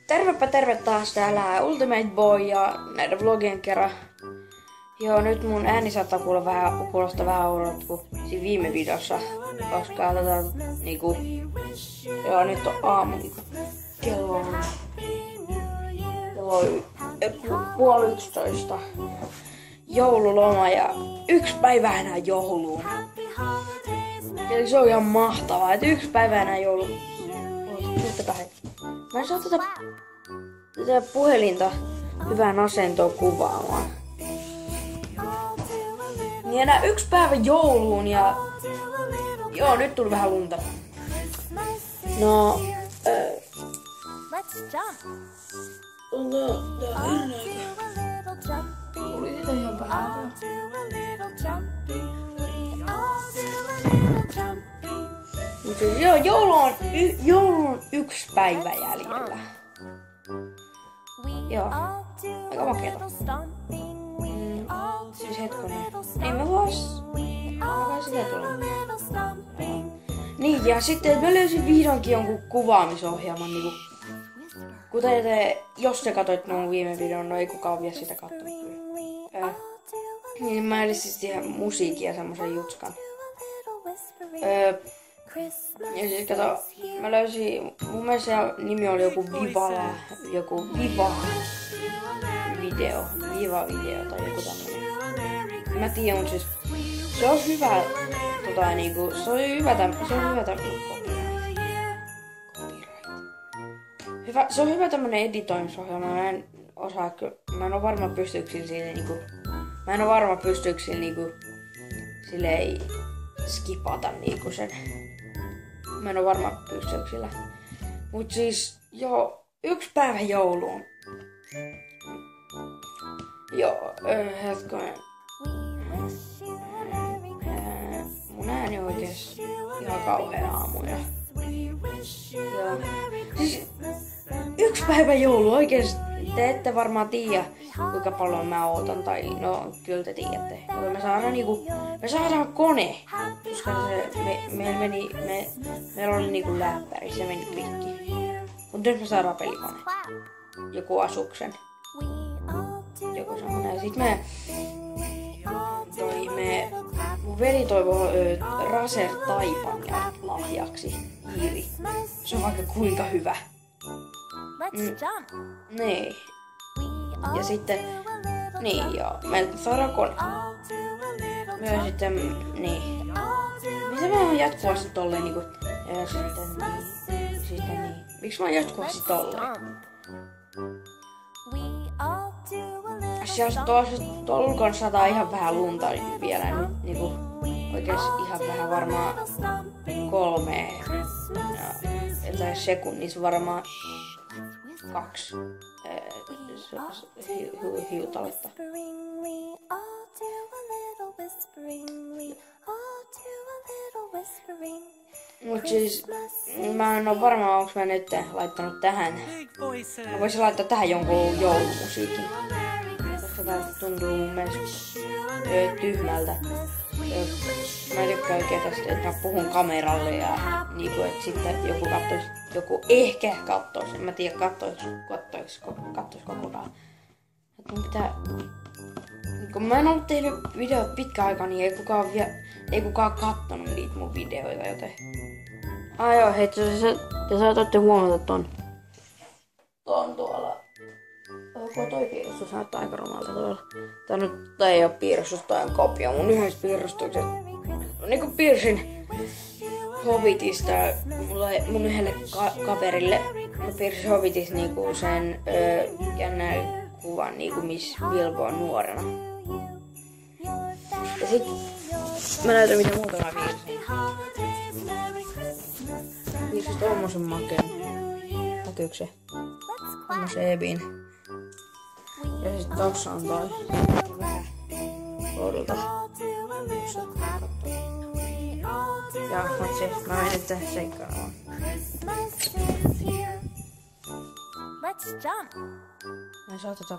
Tervepä terve taas täällä Ultimate Boy ja näiden vlogien kerran. Joo, nyt mun ääni saattaa kuulostaa vähän oudolta kuin siinä viime videossa, koska niinku, joo, nyt on aamu, kello on 10:30. Joululoma ja 1 päivä enää jouluun. Eli se on ihan mahtavaa, että 1 päivä enää jouluun. Mä en saa tätä puhelinta hyvään asentoon kuvaamaan. Niin enää 1 päivä jouluun ja... Joo, nyt tuli vähän lunta. No... Onko tää ennäkä? Tuli sitä ihan vähän. Mutta joo, joulu on 1 päivä jäljellä. Joo, aika makeeta. Siis hetkonen. Ei me vois... Kai sitä tulee. Niin, ja sitten mä löysin vihdoinkin jonkun kuvaamisohjelman niinku... Kuten jos te katsoit nuo viime videon, no ei kukaan vielä sitä katsonut kyllä. Niin mä elisin siihen musiikkia semmosen jutskan. Ja siis kato, mä löysin, mun mielestä se nimi oli joku Viva video tai joku tämmönen. Mä tiedän, mut siis se on hyvä, niinku, se on hyvä se on hyvä tämmönen editoimisohjelma, mä en oo varma pystyykö sillä niinku silleen skipata niinku sen. Mä en oo varma pystyykö sillä. Mut siis joo, 1 päivä jouluun. Joo, hetkonen. Mun ääni on oikees ihan kauhea aamuja. Joo. Siis 1 päivä joulu oikeesti. Te ette varmaan tiedä kuinka paljon mä ootan, tai no kyllä te tiedätte. Mutta me saadaan kone, koska meillä oli niinku läppäri, se meni rikki. Mut nyt me saadaan pelikone. Joku Asuksen. Joku semmonen. Ja sit mun veli toivoo Razer Taipania lahjaksi. Hiiri. Se on vaikka kuinka hyvä. Niin. Ja sitten, niin joo, me saadaan kone. Myös sitten, niin. Miksi mä oon jatkuvasti tolleen niinku, ja sitten niin. Miksi mä oon jatkuvasti tolleen? Siis tuolla ulkona sataa ihan vähän lunta vielä nyt, niinku oikees ihan vähän varmaan 3 tai sekunnissa varmaan 2 hiutaletta. Mut siis mä en oo varma, onks mä nyt laittanut tähän. Mä voisin laittaa tähän jonkun joulumusiikin. Koska tää tuntuu mun mielestä tyhmältä. Mä tykkään oikein tästä, että mä puhun kameralle ja niinku, että sitten joku ehkä kattois. En mä tiedä kattois kokonaan. Että mun pitää... Kun mä en ollut tehnyt videot pitkään aikaa, niin ei kukaan kattonut niitä mun videoita, joten... Joo, hei, te saatatte huomata ton tuolla. Onko toi piirustus? Näyttää aika rumalta tuolla. Tää ei oo piirustus, tää on kopio mun yhdessä piirustuksesta. Niinku piirsin Hobbitista mun yhdelle kaverille. Mä piirsin Hobbitista niinku sen jännän kuvan niinku miss Bilbo on nuorena. Ja sit mä näytän mitä muuta mä piirsin. Piirsin tommosen makeen. Näkyykö se? Tommosen Ebin. Ja sit tossa on toi. Vähän oudolta. Ja matsi, mä menen nyt tähän seikkailemaan. Mä en saa tätä.